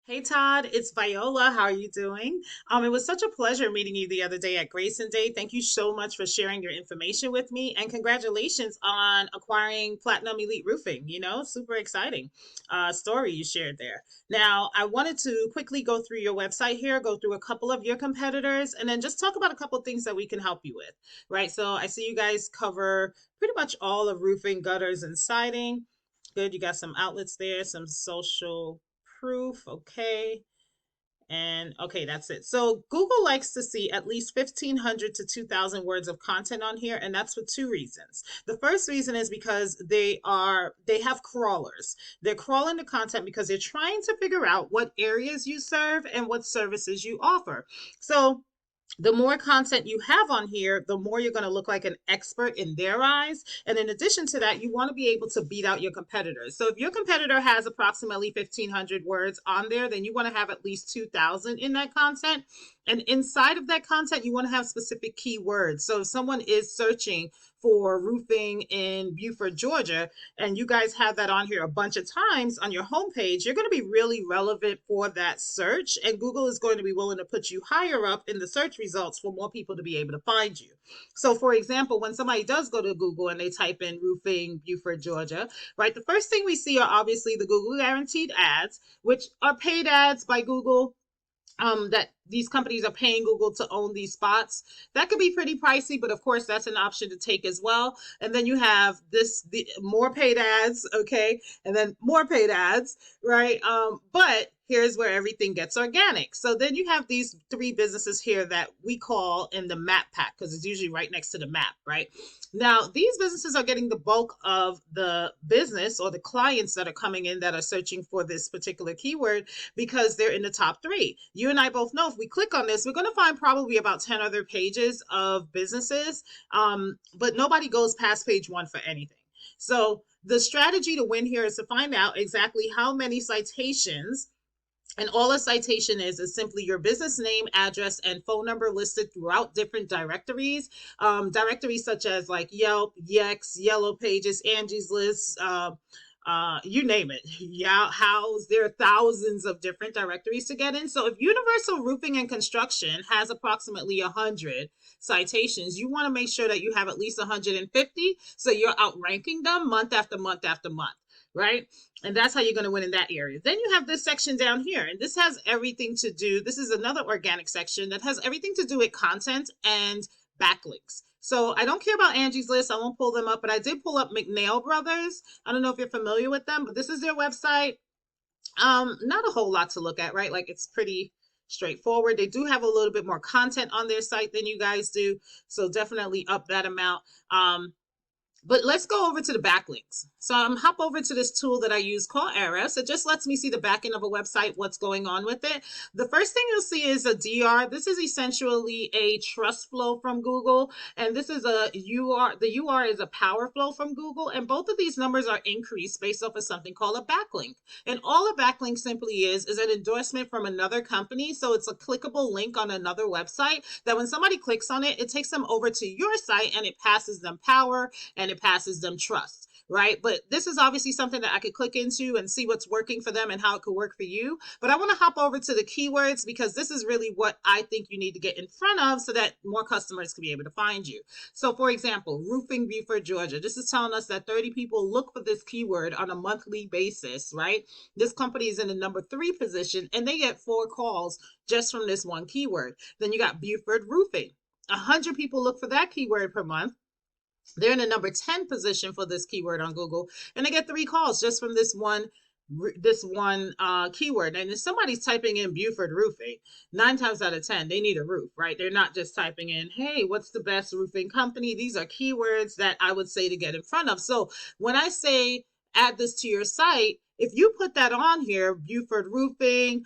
Hey Todd, it's Viola. How are you doing? It was such a pleasure meeting you the other day at Grayson Day. Thank you so much for sharing your information with me, and congratulations on acquiring Platinum Elite Roofing. Super exciting story you shared there. Now, I wanted to quickly go through your website here, go through a couple of your competitors, and then just talk about a couple of things that we can help you with, right? So I see you guys cover pretty much all of roofing, gutters, and siding. Good, you got some outlets there, some social proof. Okay. And okay, that's it. So Google likes to see at least 1,500 to 2,000 words of content on here, and that's for two reasons. The first reason is because they have crawlers. They're crawling the content because they're trying to figure out what areas you serve and what services you offer. So the more content you have on here, the more you're going to look like an expert in their eyes. And in addition to that, you want to be able to beat out your competitors. So if your competitor has approximately 1,500 words on there, then you want to have at least 2,000 in that content. And inside of that content, you want to have specific keywords. So if someone is searching for roofing in Buford, Georgia, and you guys have that on here a bunch of times on your homepage, you're going to be really relevant for that search. And Google is going to be willing to put you higher up in the search results for more people to be able to find you. So, for example, when somebody does go to Google and they type in roofing Buford, Georgia, right, the first thing we see are obviously the Google guaranteed ads, which are paid ads by Google, that these companies are paying Google to own these spots. That could be pretty pricey, but of course that's an option to take as well. And then you have the more paid ads, okay, and then more paid ads, right? But here's where everything gets organic. So then you have these three businesses here that we call in the map pack because it's usually right next to the map, right? Now, these businesses are getting the bulk of the business or the clients that are coming in that are searching for this particular keyword because they're in the top three. You and I both know if we click on this, we're going to find probably about 10 other pages of businesses, but nobody goes past page one for anything. So the strategy to win here is to find out exactly how many citations, and all a citation is simply your business name, address, and phone number listed throughout different directories. Directories such as like Yelp, Yext, Yellow Pages, Angie's List, you name it. Yeah, House. There are thousands of different directories to get in. So if Universal Roofing and Construction has approximately 100 citations, you want to make sure that you have at least 150. So you're outranking them month after month after month, right? And that's how you're going to win in that area. Then you have this section down here, and this has everything to do. This is another organic section that has everything to do with content and backlinks. So I don't care about Angie's List. I won't pull them up, but I did pull up McNail Brothers. I don't know if you're familiar with them, but this is their website. Not a whole lot to look at, right? Like it's pretty straightforward. They do have a little bit more content on their site than you guys do. So definitely up that amount. But let's go over to the backlinks. So I'm hop over to this tool that I use called Ahrefs. It just lets me see the back end of a website, what's going on with it. The first thing you'll see is a DR. This is essentially a trust flow from Google. And this is a UR. The UR is a power flow from Google. And both of these numbers are increased based off of something called a backlink. And all a backlink simply is an endorsement from another company. So it's a clickable link on another website that when somebody clicks on it, it takes them over to your site and it passes them power and it passes them trust, right? But this is obviously something that I could click into and see what's working for them and how it could work for you. But I want to hop over to the keywords because this is really what I think you need to get in front of so that more customers can be able to find you. So for example, roofing Buford, Georgia. This is telling us that 30 people look for this keyword on a monthly basis, right? This company is in the number 3 position and they get 4 calls just from this one keyword. Then you got Buford Roofing. 100 people look for that keyword per month. They're in the number 10 position for this keyword on Google, and they get 3 calls just from this one keyword. And if somebody's typing in Buford Roofing, 9 times out of 10, they need a roof, right? They're not just typing in, hey, what's the best roofing company? These are keywords that I would say to get in front of. So when I say add this to your site, if you put that on here, Buford Roofing,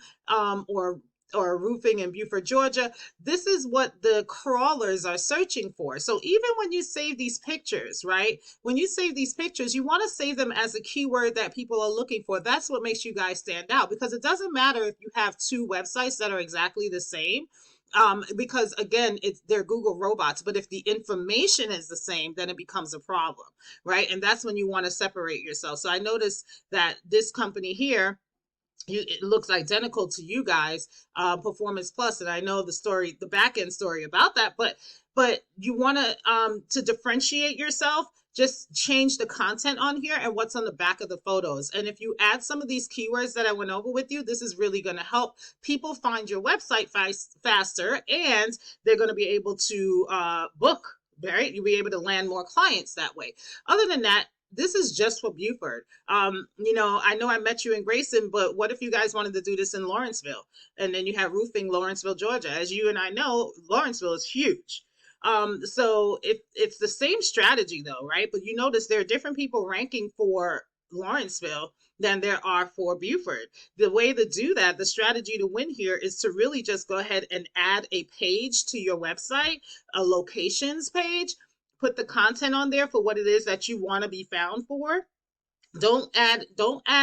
or roofing in Buford, Georgia, this is what the crawlers are searching for. So even when you save these pictures, right? When you save these pictures, you want to save them as a keyword that people are looking for. That's what makes you guys stand out, because it doesn't matter if you have 2 websites that are exactly the same. Because again, they're Google robots, but if the information is the same, then it becomes a problem, right? And that's when you want to separate yourself. So I noticed that this company here, it looks identical to you guys, Performance Plus, and I know the story, the back end story about that. But you want to differentiate yourself. Just change the content on here and what's on the back of the photos. And if you add some of these keywords that I went over with you, this is really going to help people find your website faster, and they're going to be able to book. Right, you'll be able to land more clients that way. Other than that, this is just for Buford. I know I met you in Grayson, but what if you guys wanted to do this in Lawrenceville? And then you have roofing Lawrenceville, Georgia. As you and I know, Lawrenceville is huge. So it's the same strategy though, right? But you notice there are different people ranking for Lawrenceville than there are for Buford. The way to do that, the strategy to win here is to really just go ahead and add a page to your website, a locations page, put the content on there for what it is that you want to be found for. Don't add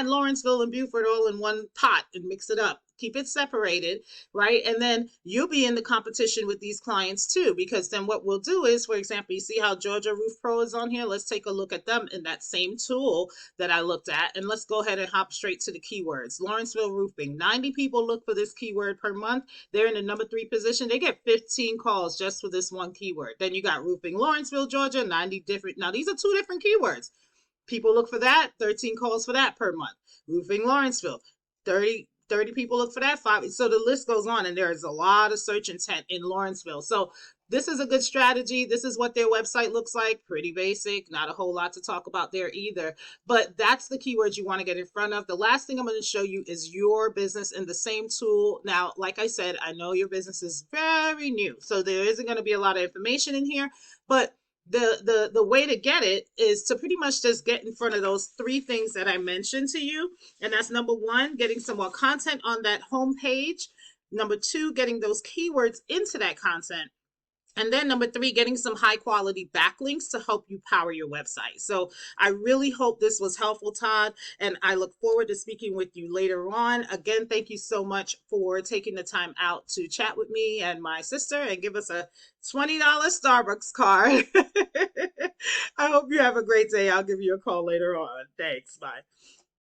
Lawrenceville and Buford all in one pot and mix it up. Keep it separated, right? And then you'll be in the competition with these clients too, because then what we'll do is, for example, you see how Georgia Roof Pro is on here? Let's take a look at them in that same tool that I looked at. And let's go ahead and hop straight to the keywords. Lawrenceville Roofing. 90 people look for this keyword per month. They're in the number 3 position. They get 15 calls just for this one keyword. Then you got Roofing Lawrenceville, Georgia, 90 different. Now, these are 2 different keywords. People look for that, 13 calls for that per month. Roofing Lawrenceville, 30 people look for that, 5. So the list goes on, and there is a lot of search intent in Lawrenceville. So this is a good strategy. This is what their website looks like. Pretty basic, not a whole lot to talk about there either. But that's the keywords you want to get in front of. The last thing I'm going to show you is your business in the same tool. Now, like I said, I know your business is very new, so there isn't going to be a lot of information in here, but the way to get it is to pretty much just get in front of those 3 things that I mentioned to you. And that's number 1, getting some more content on that home page. Number 2, getting those keywords into that content. And then number 3, getting some high quality backlinks to help you power your website. So I really hope this was helpful, Todd, and I look forward to speaking with you later on. Again, thank you so much for taking the time out to chat with me and my sister and give us a $20 Starbucks card. I hope you have a great day. I'll give you a call later on. Thanks. Bye.